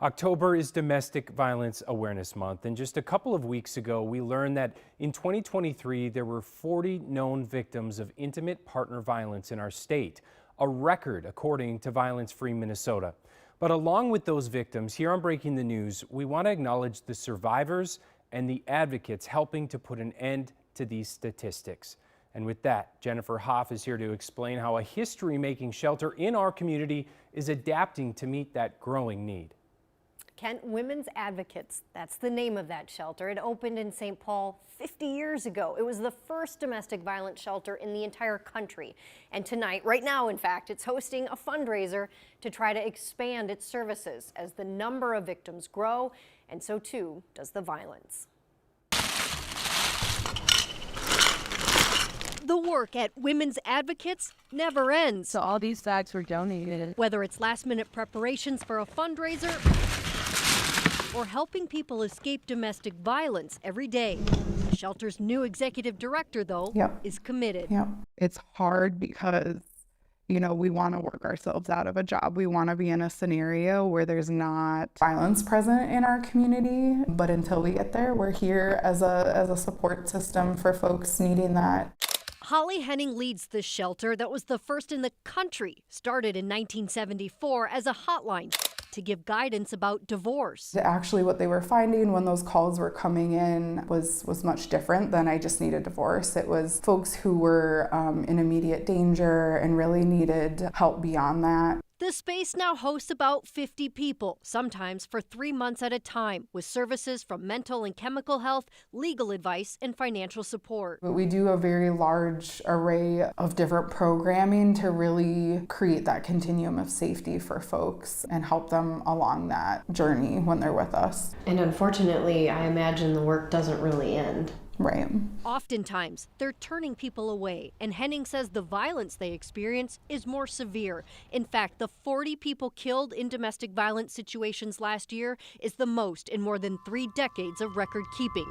October is Domestic Violence Awareness Month, and just a couple of weeks ago, we learned that in 2023, there were 40 known victims of intimate partner violence in our state, a record according to Violence Free Minnesota. But along with those victims, here on Breaking the News, we want to acknowledge the survivors and the advocates helping to put an end to these statistics. And with that, Jennifer Hoff is here to explain how a history-making shelter in our community is adapting to meet that growing need. Kent, Women's Advocates, that's the name of that shelter. It opened in St. Paul 50 years ago. It was the first domestic violence shelter in the entire country. And tonight, right now in fact, it's hosting a fundraiser to try to expand its services as the number of victims grow, and so too does the violence. The work at Women's Advocates never ends. So all these bags were donated. Whether it's last-minute preparations for a fundraiser or helping people escape domestic violence every day. The shelter's new executive director, though, is committed. It's hard because, we want to work ourselves out of a job. We want to be in a scenario where there's not violence present in our community. But until we get there, we're here as a support system for folks needing that. Holly Henning leads the shelter that was the first in the country, started in 1974 as a hotline to give guidance about divorce. Actually, what they were finding when those calls were coming in was much different than I just need a divorce. It was folks who were in immediate danger and really needed help beyond that. The space now hosts about 50 people, sometimes for 3 months at a time, with services from mental and chemical health, legal advice, and financial support. We do a very large array of different programming to really create that continuum of safety for folks and help them along that journey when they're with us. And unfortunately, I imagine the work doesn't really end. Right. Oftentimes, they're turning people away, and Henning says the violence they experience is more severe. In fact, the 40 people killed in domestic violence situations last year is the most in more than 3 decades of record keeping,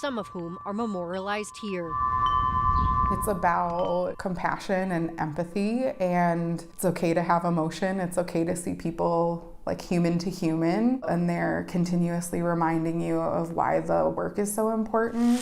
some of whom are memorialized here. It's about compassion and empathy, and it's okay to have emotion. It's okay to see people like human to human, and they're continuously reminding you of why the work is so important.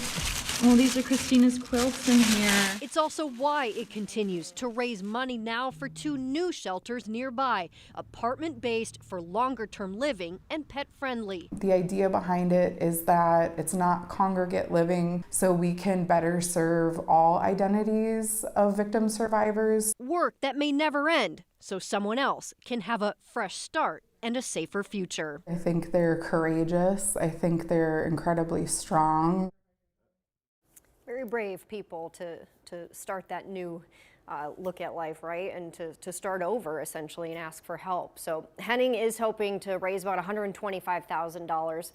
Well, these are Christina's quilts in here. It's also why it continues to raise money now for 2 new shelters nearby, apartment-based for longer-term living and pet-friendly. The idea behind it is that it's not congregate living, so we can better serve all identities of victim survivors. Work that may never end, so someone else can have a fresh start and a safer future. I think they're courageous. I think they're incredibly strong. Very brave people to start that new look at life, right? And to start over, essentially, and ask for help. So Henning is hoping to raise about $125,000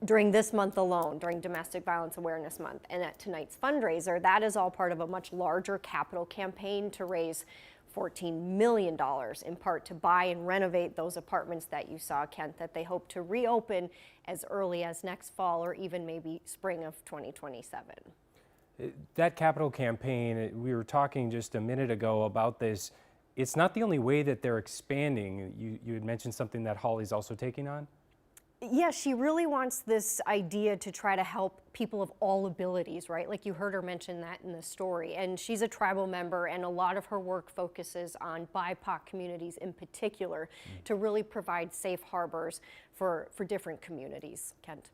during this month alone, during Domestic Violence Awareness Month. And at tonight's fundraiser, that is all part of a much larger capital campaign to raise $14 million, in part to buy and renovate those apartments that you saw, Kent, that they hope to reopen as early as next fall or even maybe spring of 2027. That capital campaign, we were talking just a minute ago about this. It's not the only way that they're expanding. You had mentioned something that Holly's also taking on? Yeah, she really wants this idea to try to help people of all abilities, right? Like you heard her mention that in the story. And she's a tribal member, and a lot of her work focuses on BIPOC communities in particular to really provide safe harbors for different communities. Kent.